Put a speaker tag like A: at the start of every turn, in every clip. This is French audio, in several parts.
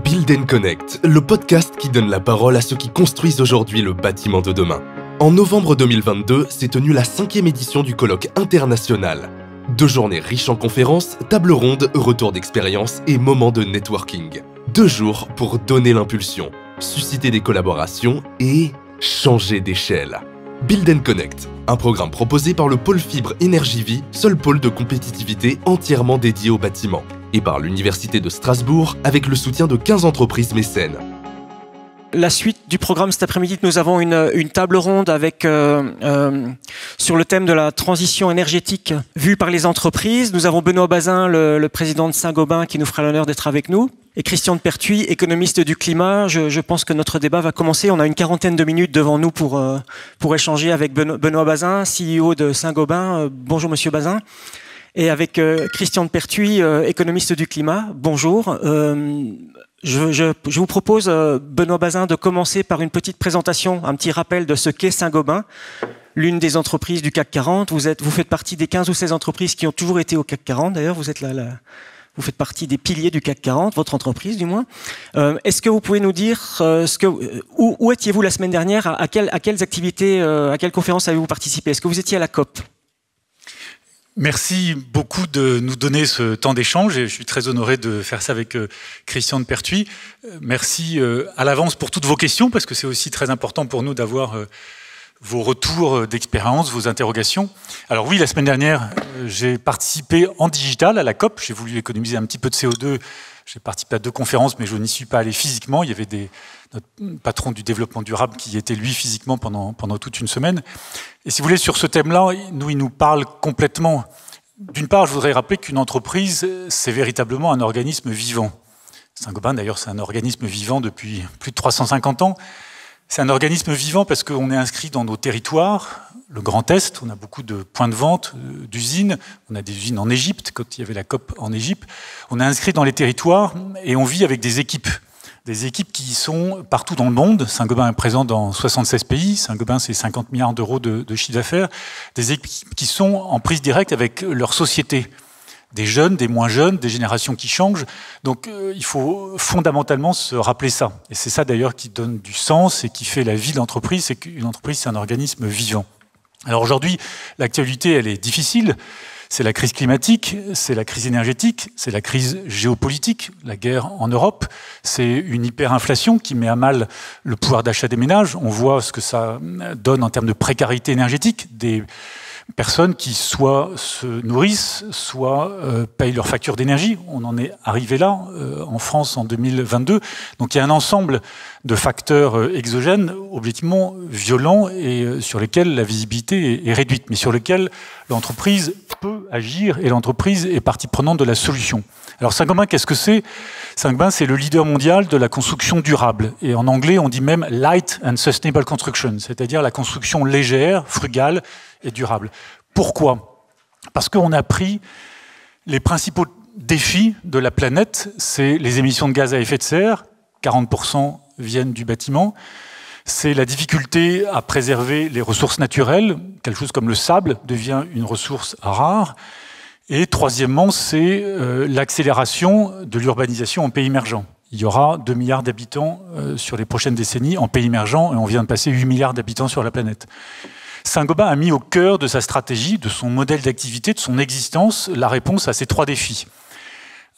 A: Build & Connect, le podcast qui donne la parole à ceux qui construisent aujourd'hui le bâtiment de demain. En novembre 2022, s'est tenue la 5e édition du colloque international. 2 journées riches en conférences, tables rondes, retours d'expérience et moments de networking. 2 jours pour donner l'impulsion, susciter des collaborations et changer d'échelle. Build & Connect, un programme proposé par le pôle Fibre Énergie Vie, seul pôle de compétitivité entièrement dédié au bâtiment, et par l'Université de Strasbourg avec le soutien de 15 entreprises mécènes.
B: La suite du programme cet après-midi, nous avons une table ronde avec sur le thème de la transition énergétique vue par les entreprises. Nous avons Benoît Bazin, le président de Saint-Gobain, qui nous fera l'honneur d'être avec nous, et Christian de Pertuis, économiste du climat. Je pense que notre débat va commencer. On a une 40aine de minutes devant nous pour échanger avec Benoît Bazin, CEO de Saint-Gobain. Bonjour Monsieur Bazin. Et avec Christian de Pertuis, économiste du climat. Bonjour. Je vous propose, Benoît Bazin, de commencer par une petite présentation, un petit rappel de ce qu'est Saint-Gobain, l'une des entreprises du CAC 40. Vous faites partie des 15 ou 16 entreprises qui ont toujours été au CAC 40. D'ailleurs, vous faites partie des piliers du CAC 40, votre entreprise du moins. Est-ce que vous pouvez nous dire où étiez-vous la semaine dernière, à quelles activités, à quelles conférences avez-vous participé? Est-ce que vous étiez à la COP?
C: Merci beaucoup de nous donner ce temps d'échange et je suis très honoré de faire ça avec Christian de Pertuis. Merci à l'avance pour toutes vos questions parce que c'est aussi très important pour nous d'avoir vos retours d'expérience, vos interrogations. Alors oui, la semaine dernière, j'ai participé en digital à la COP. J'ai voulu économiser un petit peu de CO2. J'ai participé à 2 conférences, mais je n'y suis pas allé physiquement. Il y avait notre patron du développement durable qui était lui physiquement pendant toute une semaine. Et si vous voulez, sur ce thème-là, il nous parle complètement. D'une part, je voudrais rappeler qu'une entreprise, c'est véritablement un organisme vivant. Saint-Gobain, d'ailleurs, c'est un organisme vivant depuis plus de 350 ans. C'est un organisme vivant parce qu'on est inscrit dans nos territoires. Le Grand Est, on a beaucoup de points de vente, d'usines. On a des usines en Égypte, quand il y avait la COP en Égypte. On est inscrit dans les territoires et on vit avec des équipes. Des équipes qui sont partout dans le monde. Saint-Gobain est présent dans 76 pays. Saint-Gobain, c'est 50 milliards d'euros de chiffre d'affaires. Des équipes qui sont en prise directe avec leur société. Des jeunes, des moins jeunes, des générations qui changent. Donc il faut fondamentalement se rappeler ça. Et c'est ça d'ailleurs qui donne du sens et qui fait la vie de l'entreprise. C'est qu'une entreprise, c'est un organisme vivant. Alors aujourd'hui, l'actualité, elle est difficile. C'est la crise climatique, c'est la crise énergétique, c'est la crise géopolitique, la guerre en Europe. C'est une hyperinflation qui met à mal le pouvoir d'achat des ménages. On voit ce que ça donne en termes de précarité énergétique, des personnes qui soit se nourrissent, soit payent leurs factures d'énergie. On en est arrivé là, en France, en 2022. Donc il y a un ensemble de facteurs exogènes, objectivement violents, et sur lesquels la visibilité est réduite, mais sur lesquels l'entreprise peut agir, et l'entreprise est partie prenante de la solution. Alors Saint-Gobain, qu'est-ce que c'est? Saint-Gobain, c'est le leader mondial de la construction durable. Et en anglais, on dit même Light and Sustainable Construction, c'est-à-dire la construction légère, frugale et durable. Pourquoi? Parce qu'on a pris les principaux défis de la planète, c'est les émissions de gaz à effet de serre, 40% viennent du bâtiment, c'est la difficulté à préserver les ressources naturelles, quelque chose comme le sable devient une ressource rare, et troisièmement, c'est l'accélération de l'urbanisation en pays émergents. Il y aura 2 milliards d'habitants sur les prochaines décennies en pays émergents, et on vient de passer 8 milliards d'habitants sur la planète. Saint-Gobain a mis au cœur de sa stratégie, de son modèle d'activité, de son existence, la réponse à ces 3 défis.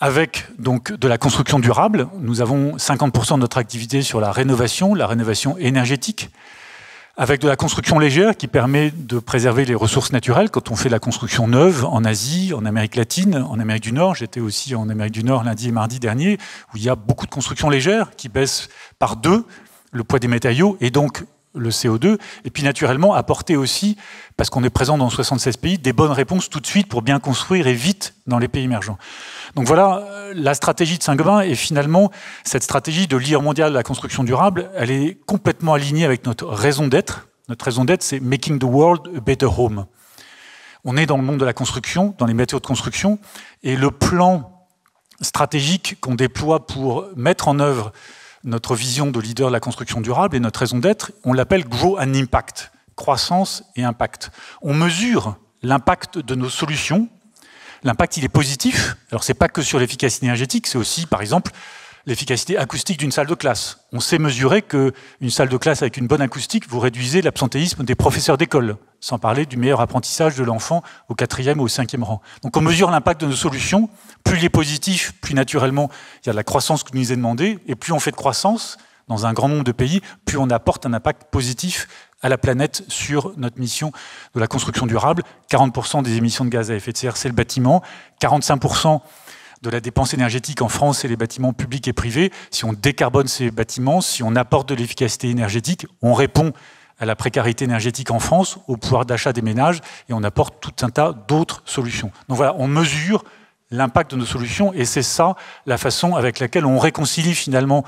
C: Avec donc de la construction durable, nous avons 50% de notre activité sur la rénovation énergétique, avec de la construction légère qui permet de préserver les ressources naturelles quand on fait de la construction neuve en Asie, en Amérique latine, en Amérique du Nord. J'étais aussi en Amérique du Nord lundi et mardi dernier, où il y a beaucoup de construction légère qui baisse par 2 le poids des matériaux et donc le CO2, et puis naturellement apporter aussi, parce qu'on est présent dans 76 pays, des bonnes réponses tout de suite pour bien construire et vite dans les pays émergents. Donc voilà, la stratégie de Saint-Gobain, et finalement, cette stratégie de leader mondial de la construction durable, elle est complètement alignée avec notre raison d'être. Notre raison d'être, c'est « Making the world a better home ». On est dans le monde de la construction, dans les matériaux de construction, et le plan stratégique qu'on déploie pour mettre en œuvre notre vision de leader de la construction durable et notre raison d'être, on l'appelle « Grow and Impact », croissance et impact. On mesure l'impact de nos solutions. L'impact, il est positif. Alors, c'est pas que sur l'efficacité énergétique, c'est aussi, par exemple, l'efficacité acoustique d'une salle de classe. On sait mesurer qu'une salle de classe avec une bonne acoustique, vous réduisez l'absentéisme des professeurs d'école, sans parler du meilleur apprentissage de l'enfant au 4e ou au 5e rang. Donc on mesure l'impact de nos solutions. Plus il est positif, plus naturellement il y a de la croissance qui nous est demandée, et plus on fait de croissance dans un grand nombre de pays, plus on apporte un impact positif à la planète sur notre mission de la construction durable. 40% des émissions de gaz à effet de serre, c'est le bâtiment. 45% de la dépense énergétique en France, c'est les bâtiments publics et privés. Si on décarbone ces bâtiments, si on apporte de l'efficacité énergétique, on répond à la précarité énergétique en France, au pouvoir d'achat des ménages, et on apporte tout un tas d'autres solutions. Donc voilà, on mesure l'impact de nos solutions, et c'est ça la façon avec laquelle on réconcilie finalement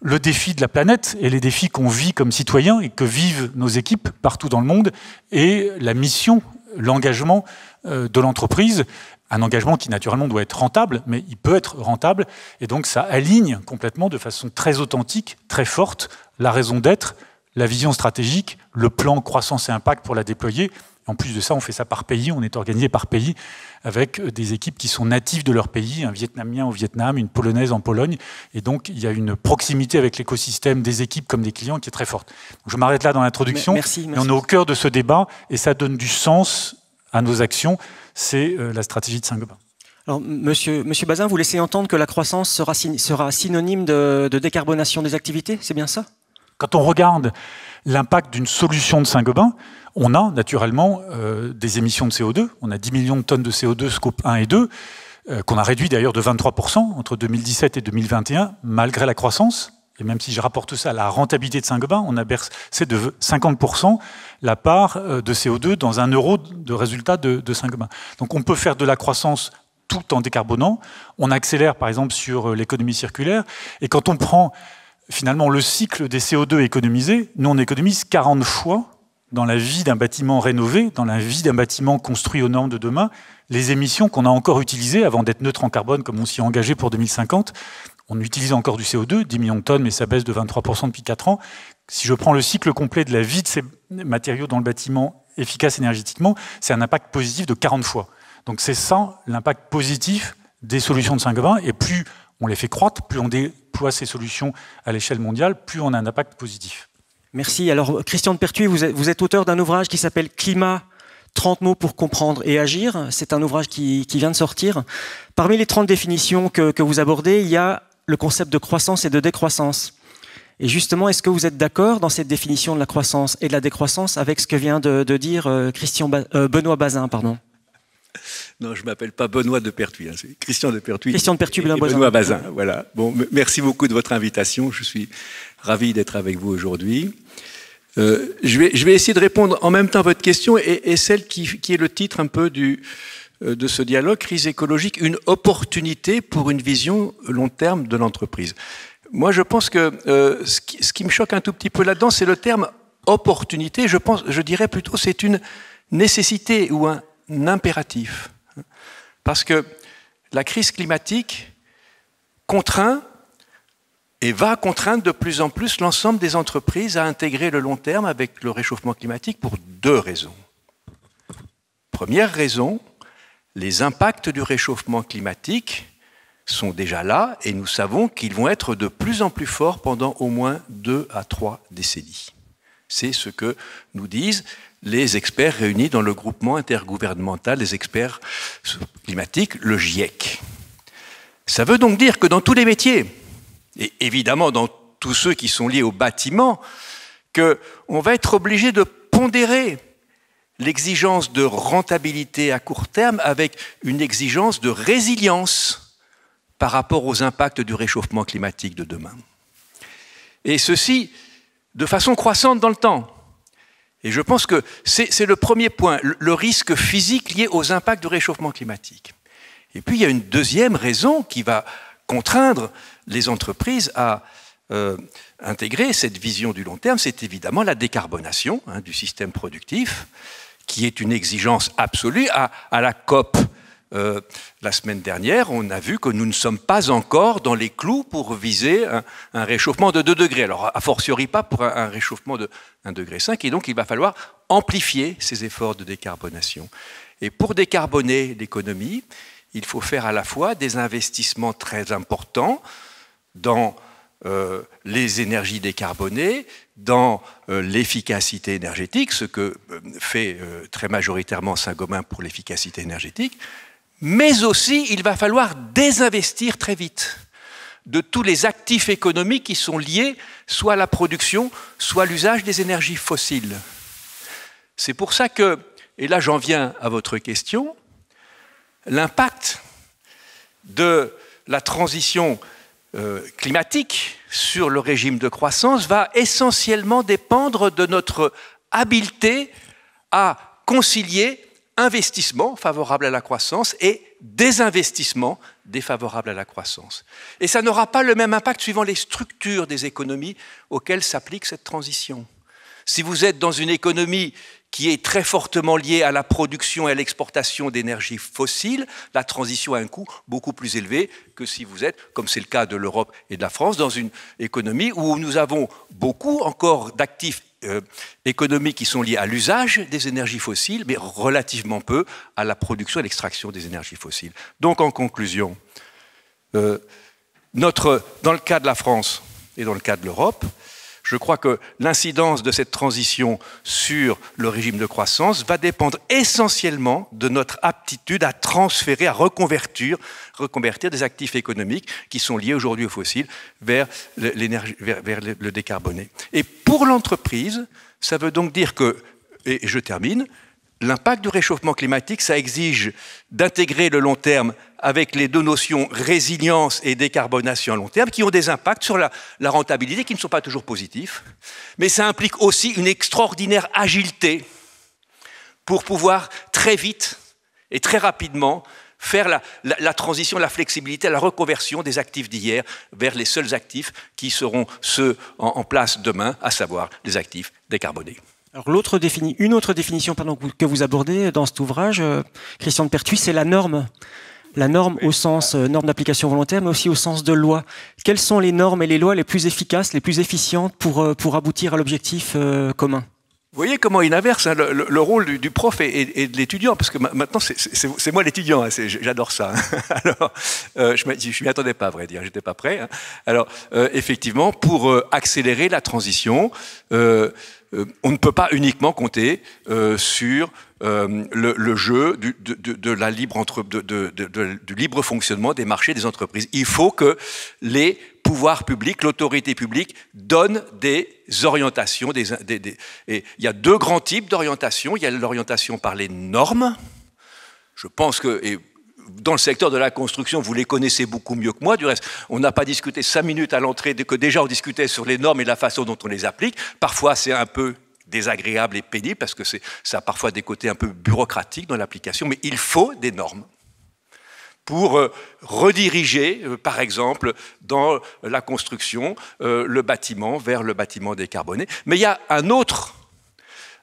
C: le défi de la planète et les défis qu'on vit comme citoyens et que vivent nos équipes partout dans le monde, et la mission, l'engagement de l'entreprise, un engagement qui naturellement doit être rentable, mais il peut être rentable, et donc ça aligne complètement de façon très authentique, très forte, la raison d'être, la vision stratégique, le plan croissance et impact pour la déployer. En plus de ça, on fait ça par pays, on est organisé par pays, avec des équipes qui sont natives de leur pays, un Vietnamien au Vietnam, une Polonaise en Pologne, et donc il y a une proximité avec l'écosystème des équipes comme des clients qui est très forte. Donc je m'arrête là dans l'introduction,
B: merci.
C: Mais on est au cœur de ce débat, et ça donne du sens à nos actions, c'est la stratégie de Saint-Gobain.
B: Alors, monsieur Bazin, vous laissez entendre que la croissance sera synonyme de décarbonation des activités, c'est bien ça?
C: Quand on regarde l'impact d'une solution de Saint-Gobain, on a naturellement des émissions de CO2. On a 10 millions de tonnes de CO2 scope 1 et 2, qu'on a réduit d'ailleurs de 23% entre 2017 et 2021, malgré la croissance. Et même si je rapporte ça à la rentabilité de Saint-Gobain, on a baissé de 50% la part de CO2 dans un euro de résultat de Saint-Gobain. Donc on peut faire de la croissance tout en décarbonant. On accélère par exemple sur l'économie circulaire. Et quand on prend finalement le cycle des CO2 économisés, nous on économise 40 fois dans la vie d'un bâtiment rénové, dans la vie d'un bâtiment construit aux normes de demain, les émissions qu'on a encore utilisées avant d'être neutre en carbone, comme on s'y est engagé pour 2050. On utilise encore du CO2, 10 millions de tonnes, mais ça baisse de 23% depuis 4 ans. Si je prends le cycle complet de la vie de ces matériaux dans le bâtiment efficace énergétiquement, c'est un impact positif de 40 fois. Donc c'est ça l'impact positif des solutions de Saint-Gobain, et plus on les fait croître, plus on déploie ces solutions à l'échelle mondiale, plus on a un impact positif.
B: Merci. Alors, Christian de Pertuis, vous êtes auteur d'un ouvrage qui s'appelle « Climat, 30 mots pour comprendre et agir ». C'est un ouvrage qui vient de sortir. Parmi les 30 définitions que vous abordez, il y a le concept de croissance et de décroissance. Et justement, est-ce que vous êtes d'accord dans cette définition de la croissance et de la décroissance avec ce que vient de dire Benoît Bazin, pardon?
D: Non, je ne m'appelle pas Benoît de Pertuis, hein, c'est Christian de Pertuis.
B: Christian de Pertuis,
D: Benoît Bazin. Voilà. Bon, merci beaucoup de votre invitation. Je suis ravi d'être avec vous aujourd'hui. Je vais essayer de répondre en même temps à votre question et celle qui est le titre un peu de ce dialogue, crise écologique, une opportunité pour une vision long terme de l'entreprise. Moi, je pense que ce qui me choque un tout petit peu là-dedans, c'est le terme opportunité. Je dirais plutôt c'est une nécessité ou un impératif. Parce que la crise climatique contraint et va contraindre de plus en plus l'ensemble des entreprises à intégrer le long terme avec le réchauffement climatique pour 2 raisons. Première raison, les impacts du réchauffement climatique sont déjà là et nous savons qu'ils vont être de plus en plus forts pendant au moins 2 à 3 décennies. C'est ce que nous disent les experts réunis dans le groupement intergouvernemental des experts climatiques, le GIEC. Ça veut donc dire que dans tous les métiers, et évidemment dans tous ceux qui sont liés au bâtiment, qu'on va être obligé de pondérer l'exigence de rentabilité à court terme avec une exigence de résilience par rapport aux impacts du réchauffement climatique de demain. Et ceci de façon croissante dans le temps. Et je pense que c'est le premier point, le risque physique lié aux impacts du réchauffement climatique. Et puis il y a une deuxième raison qui va contraindre les entreprises à intégrer cette vision du long terme, c'est évidemment la décarbonation du système productif, qui est une exigence absolue. À la COP, la semaine dernière, on a vu que nous ne sommes pas encore dans les clous pour viser un réchauffement de 2 degrés. Alors, a fortiori pas pour un réchauffement de 1,5 degré. Et donc, il va falloir amplifier ces efforts de décarbonation. Et pour décarboner l'économie, il faut faire à la fois des investissements très importants dans les énergies décarbonées, dans l'efficacité énergétique, ce que fait très majoritairement Saint-Gobain pour l'efficacité énergétique, mais aussi il va falloir désinvestir très vite de tous les actifs économiques qui sont liés soit à la production, soit à l'usage des énergies fossiles. C'est pour ça que, et là j'en viens à votre question, l'impact de la transition climatique sur le régime de croissance va essentiellement dépendre de notre habileté à concilier investissement favorable à la croissance et désinvestissement défavorable à la croissance. Et ça n'aura pas le même impact suivant les structures des économies auxquelles s'applique cette transition. Si vous êtes dans une économie qui est très fortement liée à la production et à l'exportation d'énergie fossile, la transition a un coût beaucoup plus élevé que si vous êtes, comme c'est le cas de l'Europe et de la France, dans une économie où nous avons beaucoup encore d'actifs économiques qui sont liés à l'usage des énergies fossiles, mais relativement peu à la production et l'extraction des énergies fossiles. Donc, en conclusion, dans le cas de la France et dans le cas de l'Europe, je crois que l'incidence de cette transition sur le régime de croissance va dépendre essentiellement de notre aptitude à transférer, à reconvertir des actifs économiques qui sont liés aujourd'hui aux fossiles vers le décarboné. Et pour l'entreprise, ça veut donc dire que, et je termine, l'impact du réchauffement climatique, ça exige d'intégrer le long terme avec les deux notions résilience et décarbonation à long terme, qui ont des impacts sur la rentabilité, qui ne sont pas toujours positifs, mais ça implique aussi une extraordinaire agilité pour pouvoir très vite et très rapidement faire la transition, la flexibilité, la reconversion des actifs d'hier vers les seuls actifs qui seront ceux en place demain, à savoir les actifs décarbonés.
B: Alors une autre définition que vous abordez dans cet ouvrage, Christian de Pertuis, c'est la norme. La norme au sens norme d'application volontaire, mais aussi au sens de loi. Quelles sont les normes et les lois les plus efficaces, les plus efficientes pour aboutir à l'objectif commun ?
D: Vous voyez comment il inverse hein, le rôle du prof et de l'étudiant, parce que maintenant c'est moi l'étudiant, hein, j'adore ça. Hein. Alors, je m'y attendais pas, à vrai dire, j'étais pas prêt. Hein. Alors, effectivement, pour accélérer la transition, on ne peut pas uniquement compter sur le jeu du libre fonctionnement des marchés des entreprises. Il faut que les pouvoirs publics, l'autorité publique donne des orientations. Et il y a deux grands types d'orientation. Il y a l'orientation par les normes. Je pense que... dans le secteur de la construction, vous les connaissez beaucoup mieux que moi. Du reste, on n'a pas discuté 5 minutes à l'entrée, que déjà on discutait sur les normes et la façon dont on les applique. Parfois, c'est un peu désagréable et pénible parce que ça a parfois des côtés un peu bureaucratiques dans l'application, mais il faut des normes pour rediriger, par exemple, dans la construction, le bâtiment vers le bâtiment décarboné. Mais il y a un autre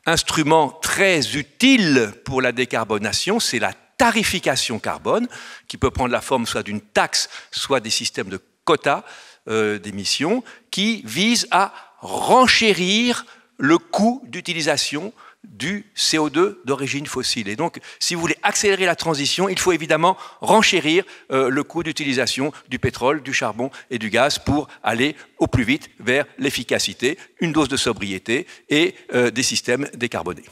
D: instrument très utile pour la décarbonation, c'est la tarification carbone, qui peut prendre la forme soit d'une taxe, soit des systèmes de quotas d'émissions, qui visent à renchérir le coût d'utilisation du CO2 d'origine fossile. Et donc, si vous voulez accélérer la transition, il faut évidemment renchérir le coût d'utilisation du pétrole, du charbon et du gaz pour aller au plus vite vers l'efficacité, une dose de sobriété et des systèmes décarbonés.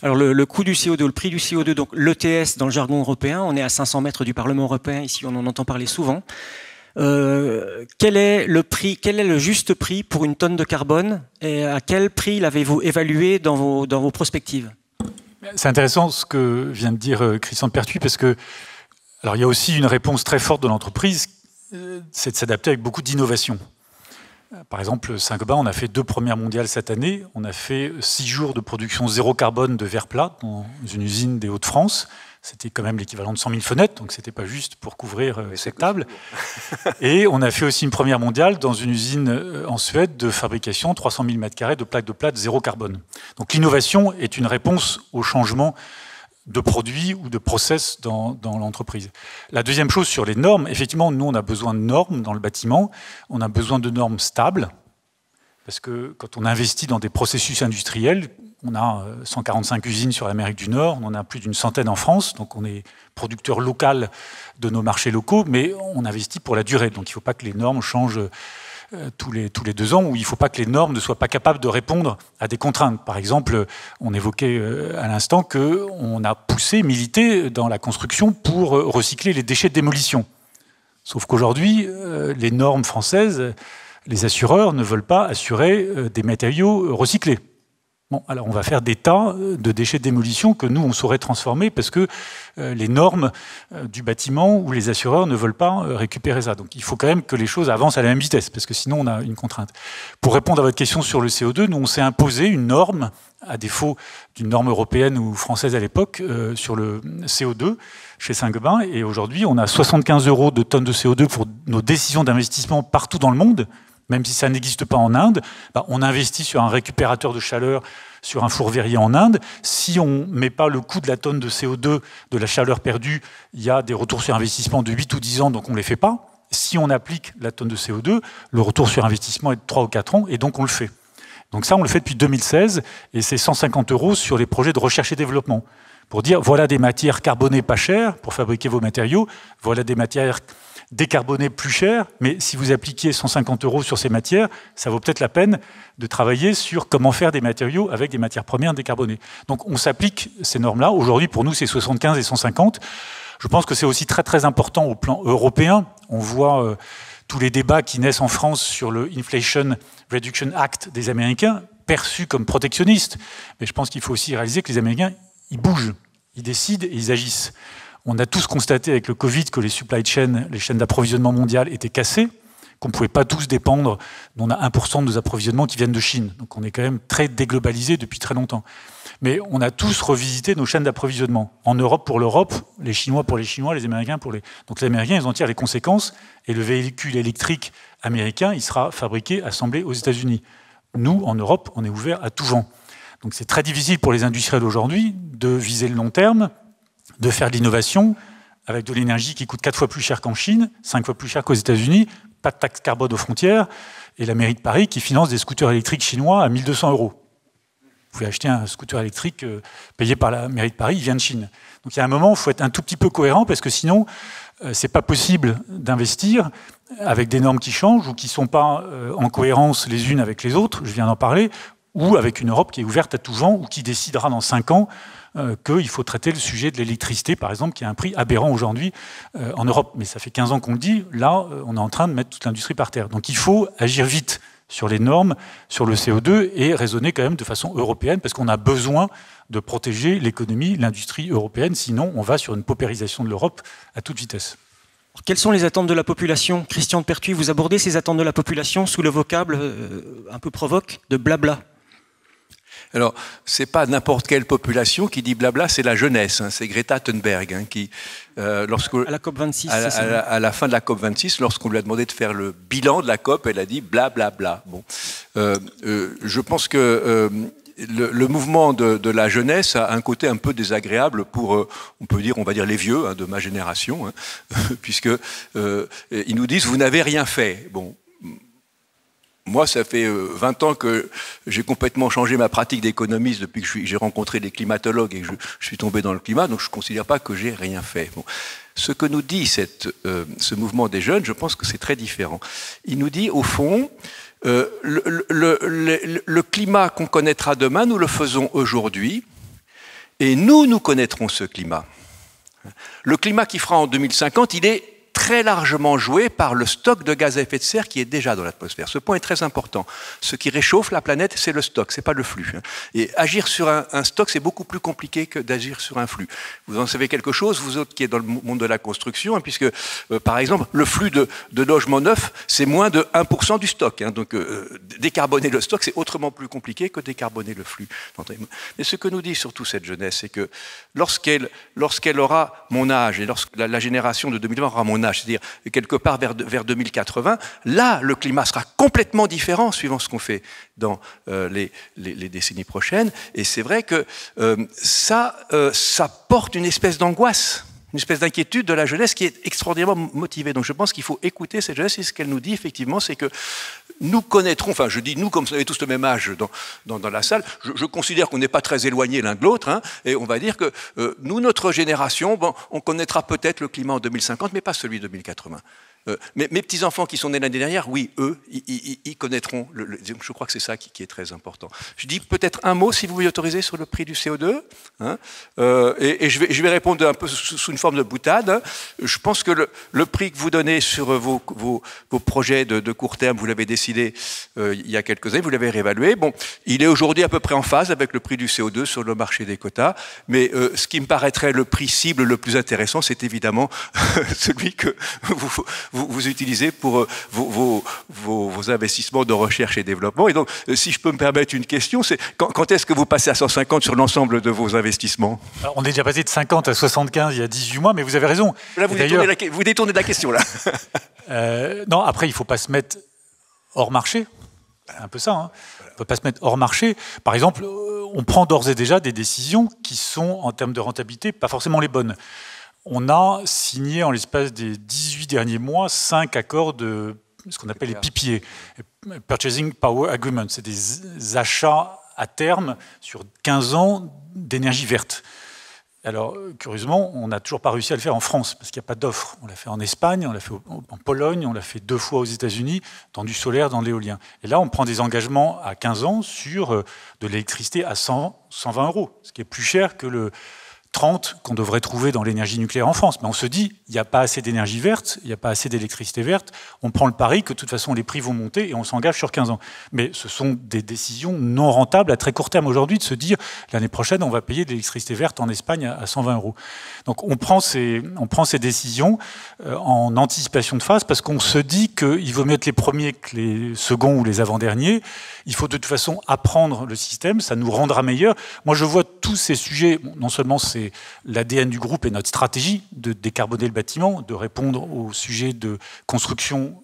B: Alors le coût du CO2, le prix du CO2, donc l'ETS dans le jargon européen, on est à 500 mètres du Parlement européen, ici on en entend parler souvent. Quel est le juste prix pour une tonne de carbone et à quel prix l'avez-vous évalué dans vos prospectives ?
C: C'est intéressant ce que vient de dire Christian de Pertuis parce que alors il y a aussi une réponse très forte de l'entreprise, c'est de s'adapter avec beaucoup d'innovation. Par exemple, Saint-Gobain, on a fait 2 premières mondiales cette année. On a fait 6 jours de production zéro carbone de verre plat dans une usine des Hauts-de-France. C'était quand même l'équivalent de 100 000 fenêtres, donc c'était pas juste pour couvrir cette table. Et on a fait aussi une première mondiale dans une usine en Suède de fabrication 300 000 m² de plaques de plâtre zéro carbone. Donc l'innovation est une réponse au changement de produits ou de process dans l'entreprise. La deuxième chose sur les normes, effectivement, nous on a besoin de normes dans le bâtiment, on a besoin de normes stables, Parce que quand on investit dans des processus industriels, on a 145 usines sur l'Amérique du Nord, on en a plus d'une centaine en France, donc on est producteur local de nos marchés locaux, mais on investit pour la durée. Donc il ne faut pas que les normes changent tous les 2 ans, ou il ne faut pas que les normes ne soient pas capables de répondre à des contraintes. Par exemple, on évoquait à l'instant qu'on a milité dans la construction pour recycler les déchets de démolition. Sauf qu'aujourd'hui, les normes françaises, les assureurs ne veulent pas assurer des matériaux recyclés. Bon, alors on va faire des tas de déchets de démolition que nous, on saurait transformer parce que les normes du bâtiment ou les assureurs ne veulent pas récupérer ça. Donc il faut quand même que les choses avancent à la même vitesse parce que sinon on a une contrainte. Pour répondre à votre question sur le CO2, nous on s'est imposé une norme, à défaut d'une norme européenne ou française à l'époque, sur le CO2 chez Saint-Gobain. Et aujourd'hui, on a 75 € de tonnes de CO2 pour nos décisions d'investissement partout dans le monde. Même si ça n'existe pas en Inde, on investit sur un récupérateur de chaleur, sur un four verrier en Inde. Si on ne met pas le coût de la tonne de CO2, de la chaleur perdue, il y a des retours sur investissement de 8 ou 10 ans, donc on ne les fait pas. Si on applique la tonne de CO2, le retour sur investissement est de 3 ou 4 ans, et donc on le fait. Donc ça, on le fait depuis 2016, et c'est 150 € sur les projets de recherche et développement. Pour dire, voilà des matières carbonées pas chères pour fabriquer vos matériaux, voilà des matières décarbonées plus chères, mais si vous appliquiez 150 € sur ces matières, ça vaut peut-être la peine de travailler sur comment faire des matériaux avec des matières premières décarbonées. Donc on s'applique ces normes-là. Aujourd'hui, pour nous, c'est 75 et 150. Je pense que c'est aussi très très important au plan européen. On voit tous les débats qui naissent en France sur le Inflation Reduction Act des Américains, perçus comme protectionnistes. Mais je pense qu'il faut aussi réaliser que les Américains, ils bougent, ils décident et ils agissent. On a tous constaté avec le Covid que les supply chains, les chaînes d'approvisionnement mondiales étaient cassées, qu'on ne pouvait pas tous dépendre. On a 1% de nos approvisionnements qui viennent de Chine. Donc on est quand même très déglobalisé depuis très longtemps. Mais on a tous revisité nos chaînes d'approvisionnement. En Europe pour l'Europe, les Chinois pour les Chinois, les Américains pour les... Donc les Américains, ils en tirent les conséquences. Et le véhicule électrique américain, il sera fabriqué, assemblé aux États-Unis. Nous, en Europe, on est ouvert à tout vent. Donc c'est très difficile pour les industriels aujourd'hui de viser le long terme, de faire de l'innovation avec de l'énergie qui coûte 4 fois plus cher qu'en Chine, 5 fois plus cher qu'aux États-Unis, pas de taxe carbone aux frontières, et la mairie de Paris qui finance des scooters électriques chinois à 1 200 €. Vous pouvez acheter un scooter électrique payé par la mairie de Paris, il vient de Chine. Donc il y a un moment où il faut être un tout petit peu cohérent parce que sinon, c'est pas possible d'investir avec des normes qui changent ou qui sont pas en cohérence les unes avec les autres, je viens d'en parler, ou avec une Europe qui est ouverte à tout vent ou qui décidera dans 5 ans qu'il faut traiter le sujet de l'électricité, par exemple, qui a un prix aberrant aujourd'hui en Europe. Mais ça fait 15 ans qu'on le dit, là, on est en train de mettre toute l'industrie par terre. Donc il faut agir vite sur les normes, sur le CO2, et raisonner quand même de façon européenne, parce qu'on a besoin de protéger l'économie, l'industrie européenne, sinon on va sur une paupérisation de l'Europe à toute vitesse.
B: Quelles sont les attentes de la population? Christian de Pertuis, vous abordez ces attentes de la population sous le vocable un peu provoque de blabla.
D: Alors, c'est pas n'importe quelle population qui dit blabla, c'est la jeunesse. Hein, c'est Greta Thunberg qui,
B: à la COP26,
D: à la fin de la COP26, lorsqu'on lui a demandé de faire le bilan de la COP, elle a dit blablabla. Bon, je pense que le mouvement de la jeunesse a un côté un peu désagréable pour, on va dire les vieux de ma génération, puisque ils nous disent vous n'avez rien fait. Bon. Moi, ça fait 20 ans que j'ai complètement changé ma pratique d'économiste depuis que j'ai rencontré des climatologues et que je suis tombé dans le climat, donc je ne considère pas que j'ai rien fait. Bon. Ce que nous dit ce mouvement des jeunes, je pense que c'est très différent. Il nous dit, au fond, le climat qu'on connaîtra demain, nous le faisons aujourd'hui, et nous connaîtrons ce climat. Le climat qui fera en 2050, il est très largement joué par le stock de gaz à effet de serre qui est déjà dans l'atmosphère. Ce point est très important. Ce qui réchauffe la planète, c'est le stock, c'est pas le flux. Et agir sur un stock, c'est beaucoup plus compliqué que d'agir sur un flux. Vous en savez quelque chose, vous autres qui êtes dans le monde de la construction, puisque, par exemple, le flux de logements neufs, c'est moins de 1% du stock. Donc, décarboner le stock, c'est autrement plus compliqué que décarboner le flux. Mais ce que nous dit surtout cette jeunesse, c'est que lorsqu'elle aura mon âge, et lorsque la génération de 2020 aura mon âge, c'est-à-dire quelque part vers 2080, là, le climat sera complètement différent suivant ce qu'on fait dans les décennies prochaines. Et c'est vrai que ça porte une espèce d'angoisse. une espèce d'inquiétude de la jeunesse qui est extraordinairement motivée. Donc je pense qu'il faut écouter cette jeunesse, et ce qu'elle nous dit effectivement, c'est que nous connaîtrons, enfin je dis nous comme vous avez tous le même âge dans la salle, je considère qu'on n'est pas très éloignés l'un de l'autre, hein, et on va dire que nous, notre génération, bon, on connaîtra peut-être le climat en 2050, mais pas celui de 2080. Mais mes petits-enfants qui sont nés l'année dernière, oui, eux, ils connaîtront. Je crois que c'est ça qui est très important. Je dis peut-être un mot, si vous m'y autorisez, sur le prix du CO2. Hein, et je vais répondre un peu sous une forme de boutade. Hein. Je pense que le prix que vous donnez sur vos projets de court terme, vous l'avez décidé il y a quelques années, vous l'avez réévalué. Bon, il est aujourd'hui à peu près en phase avec le prix du CO2 sur le marché des quotas. Mais ce qui me paraîtrait le prix cible le plus intéressant, c'est évidemment celui que vous utilisez pour vos investissements de recherche et développement. Et donc, si je peux me permettre une question, c'est quand est-ce que vous passez à 150 sur l'ensemble de vos investissements?
C: Alors, on est déjà passé de 50 à 75 il y a 18 mois, mais vous avez raison.
D: Là, vous détournez de la question, là.
C: Non, après, il ne faut pas se mettre hors marché. C'est un peu ça. Hein. On ne peut pas se mettre hors marché. Par exemple, on prend d'ores et déjà des décisions qui sont, en termes de rentabilité, pas forcément les bonnes. On a signé en l'espace des 18 derniers mois 5 accords de ce qu'on appelle les PPA, Purchasing Power Agreement. C'est des achats à terme sur 15 ans d'énergie verte. Alors, curieusement, on n'a toujours pas réussi à le faire en France, parce qu'il n'y a pas d'offre. On l'a fait en Espagne, on l'a fait en Pologne, on l'a fait 2 fois aux États-Unis, dans du solaire, dans l'éolien. Et là, on prend des engagements à 15 ans sur de l'électricité à 100, 120 €, ce qui est plus cher que le 30 qu'on devrait trouver dans l'énergie nucléaire en France. Mais on se dit, il n'y a pas assez d'énergie verte, il n'y a pas assez d'électricité verte, on prend le pari que de toute façon les prix vont monter et on s'engage sur 15 ans. Mais ce sont des décisions non rentables à très court terme aujourd'hui de se dire, l'année prochaine on va payer de l'électricité verte en Espagne à 120 €. Donc on prend ces décisions en anticipation de phase parce qu'on se dit qu'il vaut mieux être les premiers que les seconds ou les avant-derniers. Il faut de toute façon apprendre le système, ça nous rendra meilleurs. Moi je vois tous ces sujets, non seulement c'est l'ADN du groupe et notre stratégie de décarboner le bâtiment, de répondre aux sujets de construction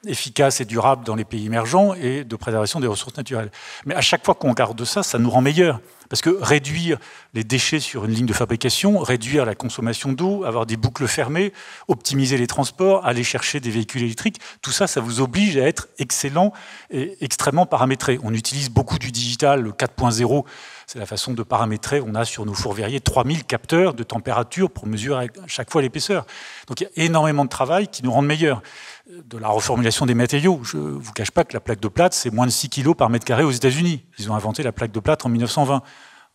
C: efficace et durable dans les pays émergents et de préservation des ressources naturelles. Mais à chaque fois qu'on regarde ça, ça nous rend meilleurs. Parce que réduire les déchets sur une ligne de fabrication, réduire la consommation d'eau, avoir des boucles fermées, optimiser les transports, aller chercher des véhicules électriques, tout ça, ça vous oblige à être excellent et extrêmement paramétré. On utilise beaucoup du digital, le 4.0, c'est la façon de paramétrer. On a sur nos fours verriers 3000 capteurs de température pour mesurer à chaque fois l'épaisseur. Donc il y a énormément de travail qui nous rend meilleurs. De la reformulation des matériaux. Je ne vous cache pas que la plaque de plâtre, c'est moins de 6 kg par mètre carré aux États-Unis. Ils ont inventé la plaque de plâtre en 1920.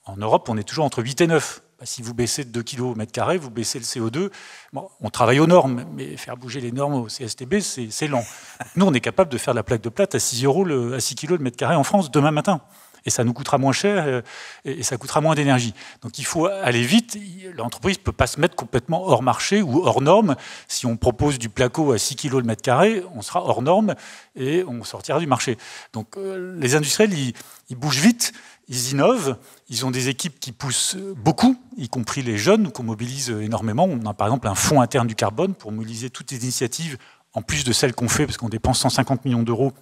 C: En Europe, on est toujours entre 8 et 9. Si vous baissez de 2 kg au mètre carré, vous baissez le CO2. Bon, on travaille aux normes, mais faire bouger les normes au CSTB, c'est lent. Nous, on est capable de faire la plaque de plâtre à 6 € à 6 kg le mètre carré en France demain matin. Et ça nous coûtera moins cher et ça coûtera moins d'énergie. Donc il faut aller vite. L'entreprise ne peut pas se mettre complètement hors marché ou hors norme. Si on propose du placo à 6 kg le mètre carré, on sera hors norme et on sortira du marché. Donc les industriels, ils bougent vite, ils innovent, ils ont des équipes qui poussent beaucoup, y compris les jeunes qu'on mobilise énormément. On a par exemple un fonds interne du carbone pour mobiliser toutes les initiatives, en plus de celles qu'on fait, parce qu'on dépense 150 millions d'euros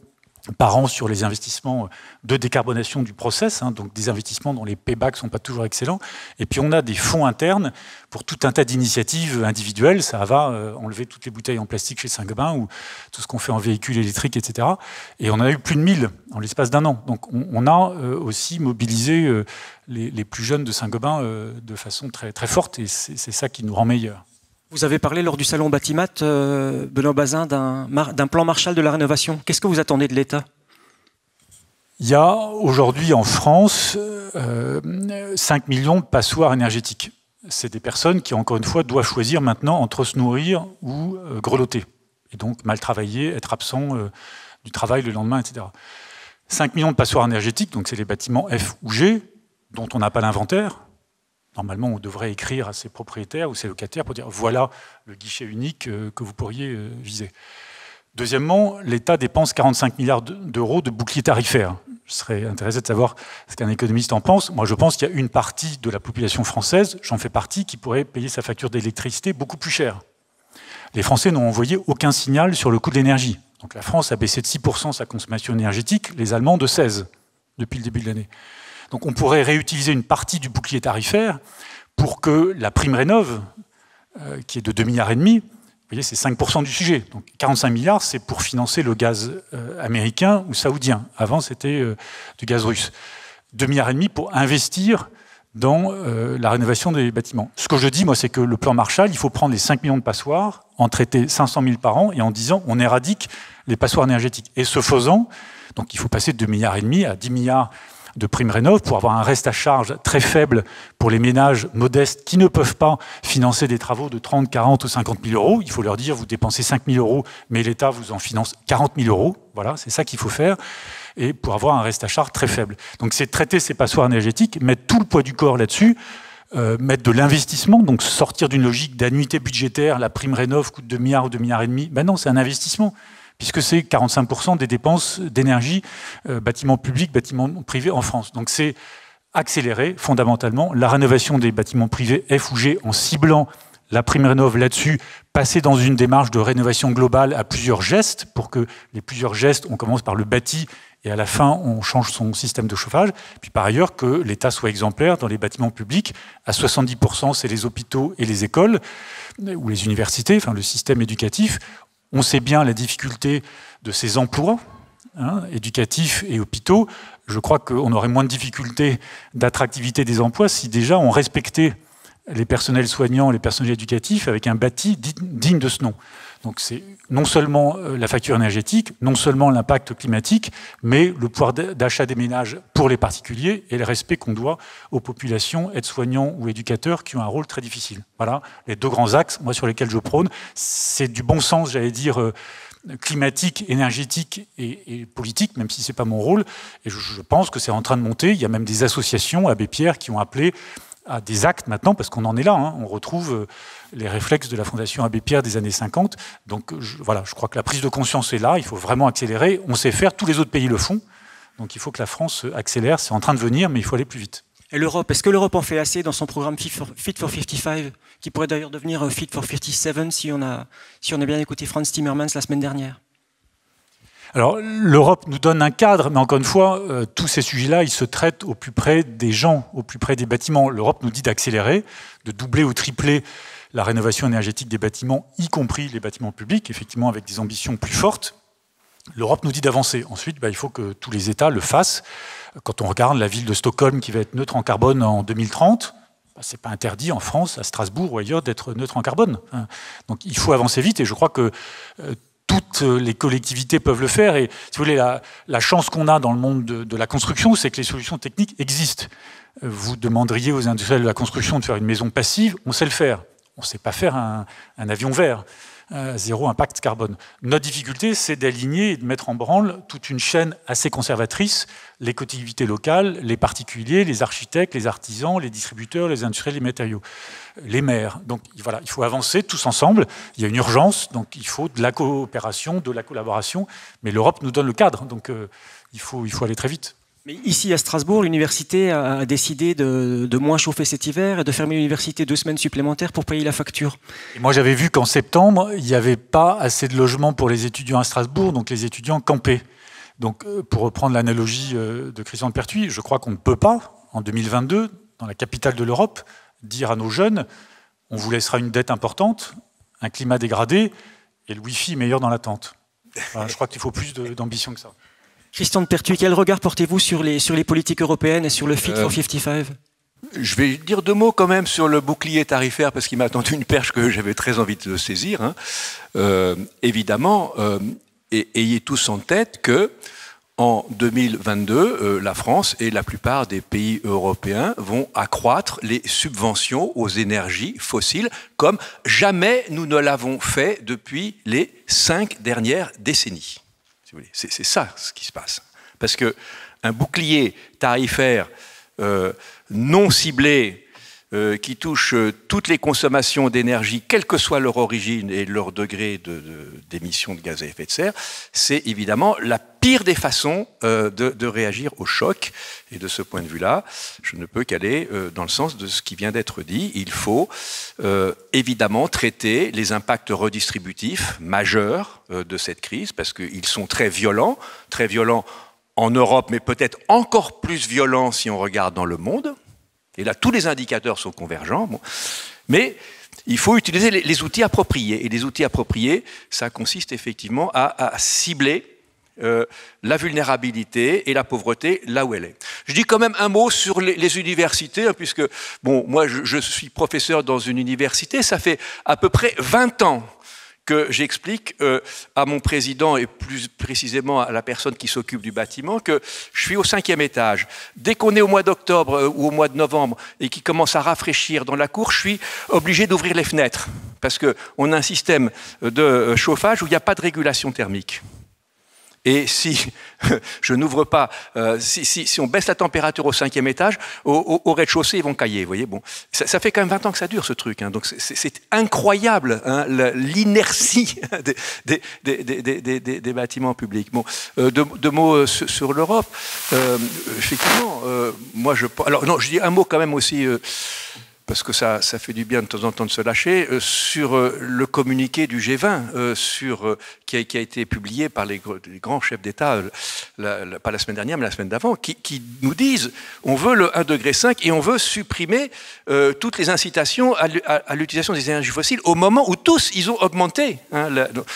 C: par an sur les investissements de décarbonation du process, hein, donc des investissements dont les paybacks ne sont pas toujours excellents. Et puis on a des fonds internes pour tout un tas d'initiatives individuelles. Ça va enlever toutes les bouteilles en plastique chez Saint-Gobain ou tout ce qu'on fait en véhicules électriques, etc. Et on a eu plus de 1000 en l'espace d'un an. Donc on a aussi mobilisé les plus jeunes de Saint-Gobain de façon très, très forte et c'est ça qui nous rend meilleurs.
B: Vous avez parlé lors du salon Batimat, Benoît Bazin, d'un plan Marshall de la rénovation. Qu'est-ce que vous attendez de l'État ?
C: Il y a aujourd'hui en France 5 millions de passoires énergétiques. C'est des personnes qui, encore une fois, doivent choisir maintenant entre se nourrir ou grelotter. Et donc mal travailler, être absent du travail le lendemain, etc. 5 millions de passoires énergétiques, donc c'est les bâtiments F ou G, dont on n'a pas l'inventaire. Normalement, on devrait écrire à ses propriétaires ou ses locataires pour dire voilà le guichet unique que vous pourriez viser. Deuxièmement, l'État dépense 45 milliards d'euros de bouclier tarifaire. Je serais intéressé de savoir ce qu'un économiste en pense. Moi, je pense qu'il y a une partie de la population française, j'en fais partie, qui pourrait payer sa facture d'électricité beaucoup plus cher. Les Français n'ont envoyé aucun signal sur le coût de l'énergie. Donc la France a baissé de 6% sa consommation énergétique, les Allemands de 16% depuis le début de l'année. Donc on pourrait réutiliser une partie du bouclier tarifaire pour que la prime rénov' qui est de 2,5 milliards. Vous voyez, c'est 5% du sujet. Donc 45 milliards, c'est pour financer le gaz américain ou saoudien. Avant, c'était du gaz russe. 2,5 milliards pour investir dans la rénovation des bâtiments. Ce que je dis, moi, c'est que le plan Marshall, il faut prendre les 5 millions de passoires, en traiter 500 000 par an, et en disant, on éradique les passoires énergétiques. Et ce faisant, donc il faut passer de 2,5 milliards à 10 milliards de primes rénov' pour avoir un reste à charge très faible pour les ménages modestes qui ne peuvent pas financer des travaux de 30, 40 ou 50 000 euros. Il faut leur dire, vous dépensez 5 000 euros, mais l'État vous en finance 40 000 euros. Voilà, c'est ça qu'il faut faire. Et pour avoir un reste à charge très faible. Donc c'est traiter ces passoires énergétiques, mettre tout le poids du corps là-dessus, mettre de l'investissement, donc sortir d'une logique d'annuité budgétaire, la prime rénov' coûte 2 milliards ou 2,5 milliards. Ben non, c'est un investissement, puisque c'est 45% des dépenses d'énergie, bâtiments publics, bâtiments privés en France. Donc c'est accélérer fondamentalement la rénovation des bâtiments privés F ou G en ciblant la prime rénov' là-dessus, passer dans une démarche de rénovation globale à plusieurs gestes, pour que les plusieurs gestes, on commence par le bâti, et à la fin, on change son système de chauffage. Puis par ailleurs, que l'État soit exemplaire dans les bâtiments publics. À 70%, c'est les hôpitaux et les écoles, ou les universités, enfin le système éducatif. On sait bien la difficulté de ces emplois, éducatifs et hôpitaux. Je crois qu'on aurait moins de difficultés d'attractivité des emplois si déjà on respectait les personnels soignants, les personnels éducatifs avec un bâti digne de ce nom. Donc c'est non seulement la facture énergétique, non seulement l'impact climatique, mais le pouvoir d'achat des ménages pour les particuliers et le respect qu'on doit aux populations, aides-soignants ou éducateurs qui ont un rôle très difficile. Voilà les deux grands axes, moi, sur lesquels je prône. C'est du bon sens, j'allais dire, climatique, énergétique et politique, même si ce n'est pas mon rôle. Et je pense que c'est en train de monter. Il y a même des associations, Abbé Pierre, qui ont appelé à des actes maintenant, parce qu'on en est là. On retrouve les réflexes de la Fondation Abbé Pierre des années 50. Donc voilà, je crois que la prise de conscience est là. Il faut vraiment accélérer. On sait faire, tous les autres pays le font. Donc il faut que la France accélère. C'est en train de venir, mais il faut aller plus vite.
B: Et l'Europe, est-ce que l'Europe en fait assez dans son programme Fit for 55, qui pourrait d'ailleurs devenir Fit for 57 si on a bien écouté Frans Timmermans la semaine dernière?
C: Alors, l'Europe nous donne un cadre, mais encore une fois, tous ces sujets-là, ils se traitent au plus près des gens, au plus près des bâtiments. L'Europe nous dit d'accélérer, de doubler ou tripler la rénovation énergétique des bâtiments, y compris les bâtiments publics, effectivement avec des ambitions plus fortes. L'Europe nous dit d'avancer. Ensuite, il faut que tous les États le fassent. Quand on regarde la ville de Stockholm qui va être neutre en carbone en 2030, ce n'est pas interdit en France, à Strasbourg ou ailleurs, d'être neutre en carbone. Donc il faut avancer vite, et je crois que toutes les collectivités peuvent le faire. Et si vous voulez, la chance qu'on a dans le monde de la construction, c'est que les solutions techniques existent. Vous demanderiez aux industriels de la construction de faire une maison passive, on sait le faire. On ne sait pas faire un avion vert, zéro impact carbone. Notre difficulté, c'est d'aligner et de mettre en branle toute une chaîne assez conservatrice, les collectivités locales, les particuliers, les architectes, les artisans, les distributeurs, les industriels, les matériaux, les maires. Donc voilà, il faut avancer tous ensemble. Il y a une urgence, donc il faut de la coopération, de la collaboration. Mais l'Europe nous donne le cadre, donc il faut aller très vite.
B: Mais ici, à Strasbourg, l'université a décidé de moins chauffer cet hiver et de fermer l'université 2 semaines supplémentaires pour payer la facture.
C: Et moi, j'avais vu qu'en septembre, il n'y avait pas assez de logements pour les étudiants à Strasbourg, donc les étudiants campaient. Donc, pour reprendre l'analogie de Christian de Pertuis, je crois qu'on ne peut pas, en 2022, dans la capitale de l'Europe, dire à nos jeunes, on vous laissera une dette importante, un climat dégradé et le Wi-Fi meilleur dans la tente. Voilà, je crois qu'il faut plus d'ambition que ça.
B: Christian de Pertuis, quel regard portez-vous sur les politiques européennes et sur le Fit for 55 ?
D: Je vais dire 2 mots quand même sur le bouclier tarifaire, parce qu'il m'a tendu une perche que j'avais très envie de saisir. Évidemment, ayez tous en tête que en 2022, la France et la plupart des pays européens vont accroître les subventions aux énergies fossiles comme jamais nous ne l'avons fait depuis les 5 dernières décennies. C'est ça ce qui se passe. Parce qu'un bouclier tarifaire non ciblé qui touche toutes les consommations d'énergie, quelle que soit leur origine et leur degré d'émission de gaz à effet de serre, c'est évidemment la pire des façons de réagir au choc. Et de ce point de vue-là, je ne peux qu'aller dans le sens de ce qui vient d'être dit. Il faut évidemment traiter les impacts redistributifs majeurs de cette crise, parce qu'ils sont très violents en Europe, mais peut-être encore plus violents si on regarde dans le monde. Et là, tous les indicateurs sont convergents. Bon. Mais Il faut utiliser les outils appropriés. Et les outils appropriés, ça consiste effectivement à cibler la vulnérabilité et la pauvreté là où elle est. Je dis quand même un mot sur les universités, hein, puisque bon, moi je suis professeur dans une université, ça fait à peu près 20 ans que j'explique à mon président et plus précisément à la personne qui s'occupe du bâtiment que je suis au 5e étage. Dès qu'on est au mois d'octobre ou au mois de novembre et qu'il commence à rafraîchir dans la cour, je suis obligé d'ouvrir les fenêtres parce qu'on a un système de chauffage où il n'y a pas de régulation thermique. Et si je n'ouvre pas, si on baisse la température au 5e étage, au rez-de-chaussée, ils vont cailler. Vous voyez, bon, ça fait quand même 20 ans que ça dure, ce truc. Hein, donc c'est incroyable, hein, l'inertie des bâtiments publics. Bon, deux mots sur l'Europe. Effectivement, moi, alors non, je dis un mot quand même aussi. Parce que ça fait du bien de temps en temps de se lâcher, sur le communiqué du G20 qui a été publié par les grands chefs d'État, pas la semaine dernière, mais la semaine d'avant, qui nous disent on veut le 1,5 degré et on veut supprimer toutes les incitations à l'utilisation des énergies fossiles au moment où tous ils ont augmenté. Hein,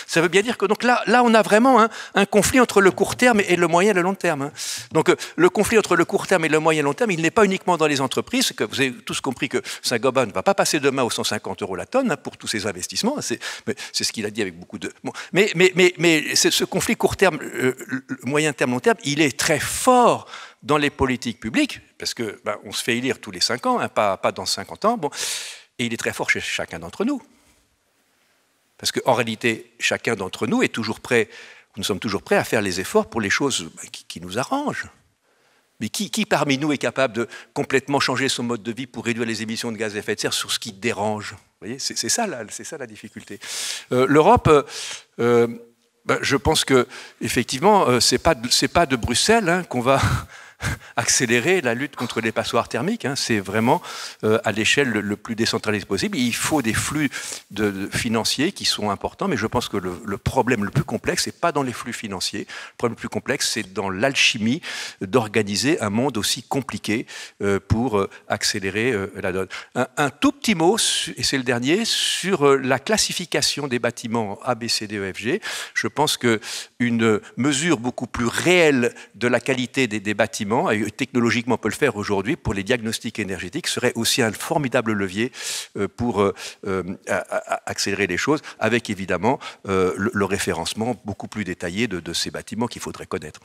D: ça veut bien dire que donc là on a vraiment un conflit entre le court terme et le moyen et le long terme. Hein. Donc le conflit entre le court terme et le moyen et le long terme, il n'est pas uniquement dans les entreprises, que vous avez tous compris que Saint-Gobain ne va pas passer demain aux 150 € la tonne hein, pour tous ces investissements. C'est ce qu'il a dit avec beaucoup de... Bon, mais ce conflit court terme, moyen terme, long terme, il est très fort dans les politiques publiques, parce que on se fait élire tous les 5 ans, hein, pas dans 50 ans, bon, et il est très fort chez chacun d'entre nous. Parce qu'en réalité, chacun d'entre nous est toujours prêt, nous sommes toujours prêts à faire les efforts pour les choses qui nous arrangent. Mais qui parmi nous est capable de complètement changer son mode de vie pour réduire les émissions de gaz à effet de serre sur ce qui dérange? Vous voyez, c'est ça la difficulté. L'Europe, je pense que effectivement, c'est pas de Bruxelles hein, qu'on va accélérer la lutte contre les passoires thermiques. Hein, c'est vraiment à l'échelle le plus décentralisée possible. Il faut des flux financiers qui sont importants, mais je pense que le problème le plus complexe, c'est pas dans les flux financiers. Le problème le plus complexe, c'est dans l'alchimie d'organiser un monde aussi compliqué pour accélérer la donne. Un tout petit mot, et c'est le dernier, sur la classification des bâtiments A, B, C, D, E, F, G. Je pense qu'une mesure beaucoup plus réelle de la qualité des bâtiments, et technologiquement on peut le faire aujourd'hui pour les diagnostics énergétiques, serait aussi un formidable levier pour accélérer les choses, avec évidemment le référencement beaucoup plus détaillé de ces bâtiments qu'il faudrait connaître.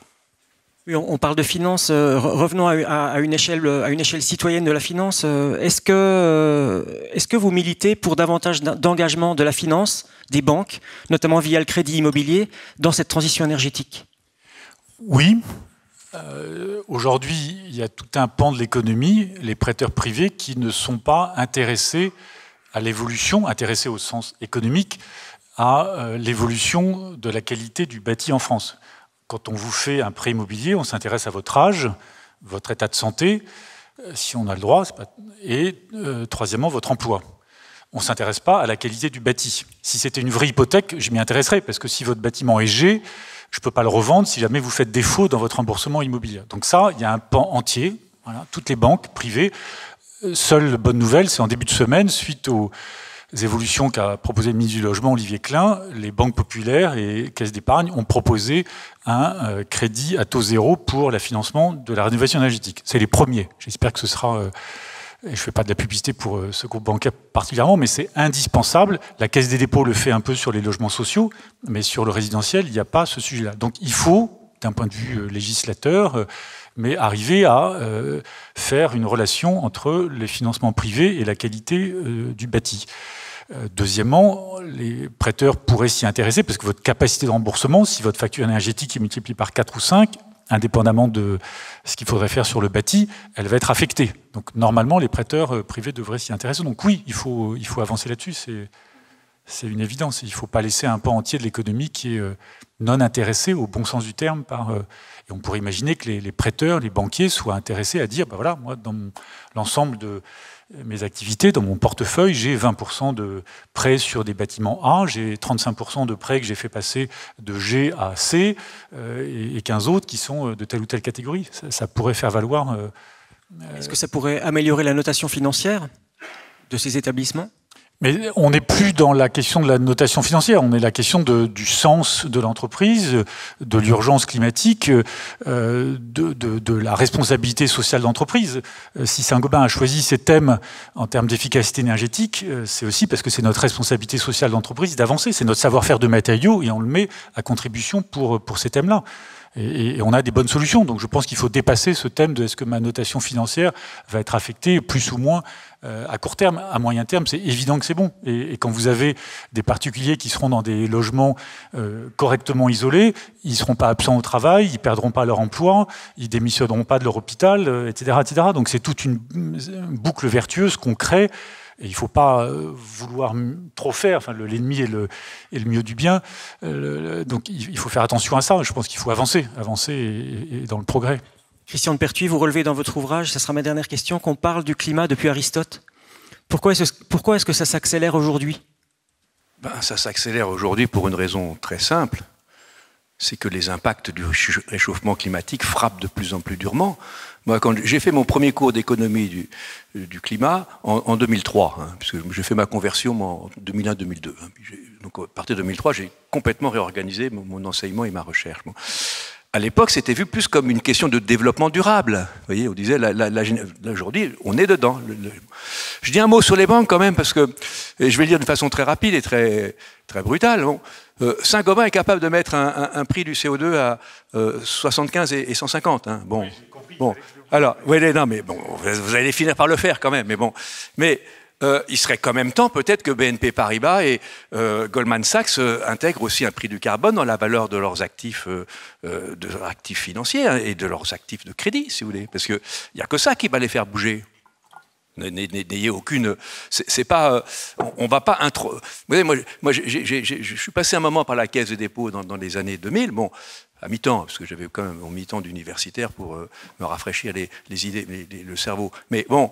B: Oui, on parle de finance, revenons à une échelle citoyenne de la finance. Est-ce que vous militez pour davantage d'engagement de la finance, des banques, notamment via le crédit immobilier, dans cette transition énergétique?
C: Oui. Aujourd'hui, il y a tout un pan de l'économie, les prêteurs privés, qui ne sont pas intéressés à l'évolution, intéressés au sens économique, à l'évolution de la qualité du bâti en France. Quand on vous fait un prêt immobilier, on s'intéresse à votre âge, votre état de santé, si on a le droit, et troisièmement, votre emploi. On ne s'intéresse pas à la qualité du bâti. Si c'était une vraie hypothèque, je m'y intéresserais, parce que si votre bâtiment est G, je ne peux pas le revendre si jamais vous faites défaut dans votre remboursement immobilier. Donc ça, il y a un pan entier, voilà, toutes les banques privées. Seule bonne nouvelle, c'est en début de semaine, suite aux évolutions qu'a proposé le ministre du Logement, Olivier Klein, les banques populaires et caisses d'épargne ont proposé un crédit à taux zéro pour le financement de la rénovation énergétique. C'est les premiers. J'espère que ce sera... je ne fais pas de la publicité pour ce groupe bancaire particulièrement, mais c'est indispensable. La Caisse des dépôts le fait un peu sur les logements sociaux, mais sur le résidentiel, il n'y a pas ce sujet-là. Donc il faut, d'un point de vue législateur, mais arriver à faire une relation entre les financements privés et la qualité du bâti. Deuxièmement, les prêteurs pourraient s'y intéresser, parce que votre capacité de remboursement, si votre facture énergétique est multipliée par 4 ou 5, indépendamment de ce qu'il faudrait faire sur le bâti, elle va être affectée. Donc normalement, les prêteurs privés devraient s'y intéresser. Donc oui, il faut avancer là-dessus, c'est une évidence. Il ne faut pas laisser un pan entier de l'économie qui est non intéressé au bon sens du terme. Et on pourrait imaginer que les prêteurs, les banquiers soient intéressés à dire, ben voilà, moi, dans l'ensemble de mes activités, dans mon portefeuille, j'ai 20% de prêts sur des bâtiments A, j'ai 35% de prêts que j'ai fait passer de G à C, et 15 autres qui sont de telle ou telle catégorie. Ça pourrait faire valoir...
B: Est-ce que ça pourrait améliorer la notation financière de ces établissements ?
C: Mais on n'est plus dans la question de la notation financière, on est la question du sens de l'entreprise, de l'urgence climatique, de la responsabilité sociale d'entreprise. Si Saint-Gobain a choisi ces thèmes en termes d'efficacité énergétique, c'est aussi parce que c'est notre responsabilité sociale d'entreprise d'avancer, c'est notre savoir-faire de matériaux et on le met à contribution pour ces thèmes-là. Et on a des bonnes solutions. Donc je pense qu'il faut dépasser ce thème de est-ce que ma notation financière va être affectée plus ou moins à court terme. À moyen terme, c'est évident que c'est bon. Et quand vous avez des particuliers qui seront dans des logements correctement isolés, ils ne seront pas absents au travail, ils ne perdront pas leur emploi, ils ne démissionneront pas de leur hôpital, etc., etc. Donc c'est toute une boucle vertueuse qu'on crée. Et il ne faut pas vouloir trop faire, enfin, l'ennemi est le mieux du bien. Donc il faut faire attention à ça. Je pense qu'il faut avancer et dans le progrès.
B: Christian de Pertuis, vous relevez dans votre ouvrage, ça sera ma dernière question, qu'on parle du climat depuis Aristote. Pourquoi est-ce que ça s'accélère aujourd'hui?
D: Ça s'accélère aujourd'hui pour une raison très simple. C'est que les impacts du réchauffement climatique frappent de plus en plus durement. Moi, quand j'ai fait mon premier cours d'économie du climat en 2003, puisque j'ai fait ma conversion en 2001-2002. Donc à partir de 2003, j'ai complètement réorganisé mon enseignement et ma recherche. À l'époque, c'était vu plus comme une question de développement durable. Vous voyez, on disait, aujourd'hui, on est dedans. Je dis un mot sur les banques quand même, parce que, et je vais le dire de façon très rapide et très, très brutale. Bon, Saint-Gobain est capable de mettre un prix du CO2 à 75 et 150. Hein. Bon, oui, bon. Alors, oui, non, mais bon, vous allez finir par le faire quand même. Mais bon, il serait quand même temps peut-être que BNP Paribas et Goldman Sachs intègrent aussi un prix du carbone dans la valeur de leurs actifs, financiers et de leurs actifs de crédit, si vous voulez. Parce qu'il n'y a que ça qui va les faire bouger. N'ayez aucune... C'est pas... on va pas... Vous voyez, moi je suis passé un moment par la Caisse des dépôts dans les années 2000, bon, à mi-temps, parce que j'avais quand même mon mi-temps d'universitaire pour me rafraîchir les idées, le cerveau. Mais bon...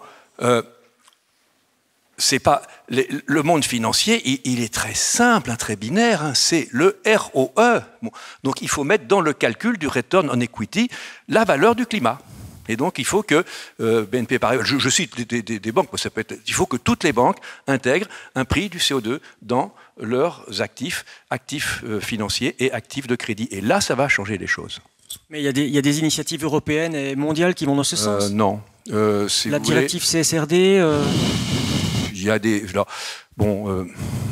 D: c'est pas le monde financier, il est très simple, très binaire. Hein, c'est le ROE. Bon, donc il faut mettre dans le calcul du return on equity la valeur du climat. Et donc il faut que BNP Paribas, je cite des banques, ça peut être, il faut que toutes les banques intègrent un prix du CO2 dans leurs actifs financiers et actifs de crédit. Et là, ça va changer les choses.
B: Mais il y a des initiatives européennes et mondiales qui vont dans ce sens.
D: Non. Si
B: la directive CSRD.
D: Il y a des... vous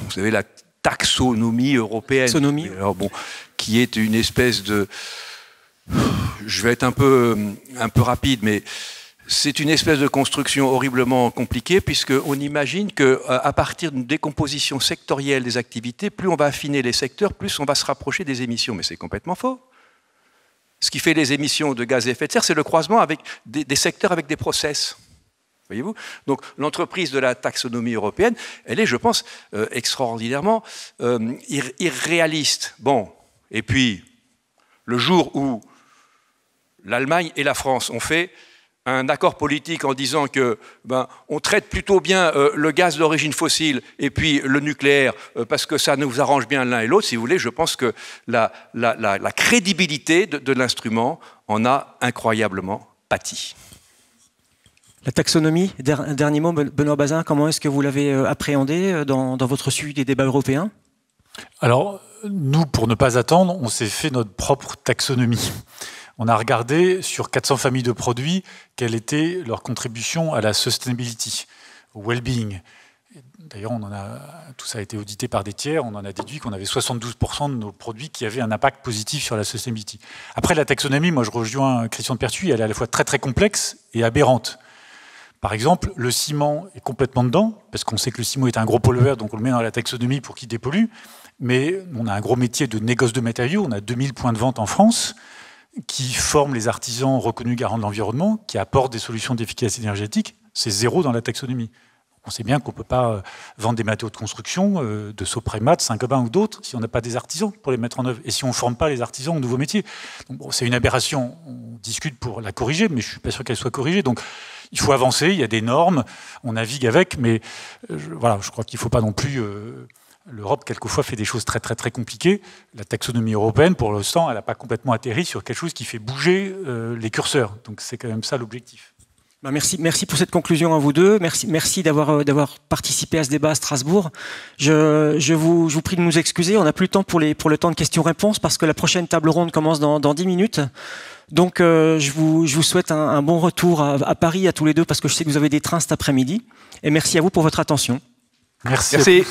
D: savez, la taxonomie européenne, qui est une espèce de... Je vais être un peu rapide, mais c'est une espèce de construction horriblement compliquée, puisqu'on imagine qu'à partir d'une décomposition sectorielle des activités, plus on va affiner les secteurs, plus on va se rapprocher des émissions. Mais c'est complètement faux. Ce qui fait les émissions de gaz à effet de serre, c'est le croisement avec des secteurs avec des process. Voyez-vous? Donc l'entreprise de la taxonomie européenne, elle est, je pense, extraordinairement irréaliste. Bon, et puis, le jour où l'Allemagne et la France ont fait un accord politique en disant que on traite plutôt bien le gaz d'origine fossile et puis le nucléaire parce que ça nous arrange bien l'un et l'autre, si vous voulez, je pense que la crédibilité de l'instrument en a incroyablement pâti.
B: La taxonomie, dernier mot, Benoît Bazin, comment est-ce que vous l'avez appréhendé dans votre suivi des débats européens?
C: Alors, nous, pour ne pas attendre, on s'est fait notre propre taxonomie. On a regardé sur 400 familles de produits quelle était leur contribution à la sustainability, au well-being. D'ailleurs, tout ça a été audité par des tiers, on en a déduit qu'on avait 72% de nos produits qui avaient un impact positif sur la sustainability. Après, la taxonomie, moi je rejoins Christian de Pertuis, elle est à la fois très très complexe et aberrante. Par exemple, le ciment est complètement dedans, parce qu'on sait que le ciment est un gros pollueur, donc on le met dans la taxonomie pour qu'il dépollue, mais on a un gros métier de négoce de matériaux, on a 2000 points de vente en France, qui forment les artisans reconnus garants de l'environnement, qui apportent des solutions d'efficacité énergétique, c'est zéro dans la taxonomie. On sait bien qu'on ne peut pas vendre des matériaux de construction, de Sopremat, Saint-Gobain ou d'autres, si on n'a pas des artisans pour les mettre en œuvre, et si on ne forme pas les artisans aux nouveaux métiers. Donc, bon, c'est une aberration, on discute pour la corriger, mais je ne suis pas sûr qu'elle soit corrigée. Donc, il faut avancer, il y a des normes, on navigue avec, mais voilà, je crois qu'il ne faut pas non plus... L'Europe, quelquefois, fait des choses très, très, très compliquées. La taxonomie européenne, pour l'instant, elle n'a pas complètement atterri sur quelque chose qui fait bouger les curseurs. Donc, c'est quand même ça l'objectif.
B: Merci pour cette conclusion à vous deux. Merci d'avoir participé à ce débat à Strasbourg. Je vous prie de nous excuser. On n'a plus le temps pour le temps de questions-réponses parce que la prochaine table ronde commence dans 10 minutes. Donc, je vous souhaite un bon retour à Paris à tous les deux parce que je sais que vous avez des trains cet après-midi. Et merci à vous pour votre attention.
C: Merci. Merci.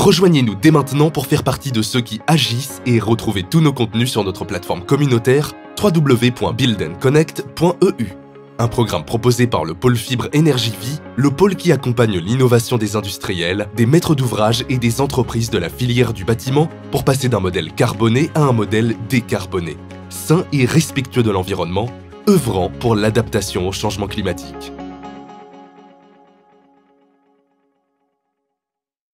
A: Rejoignez-nous dès maintenant pour faire partie de ceux qui agissent et retrouvez tous nos contenus sur notre plateforme communautaire www.buildandconnect.eu. Un programme proposé par le pôle Fibre Énergie Vie, le pôle qui accompagne l'innovation des industriels, des maîtres d'ouvrage et des entreprises de la filière du bâtiment pour passer d'un modèle carboné à un modèle décarboné, sain et respectueux de l'environnement, œuvrant pour l'adaptation au changement climatique.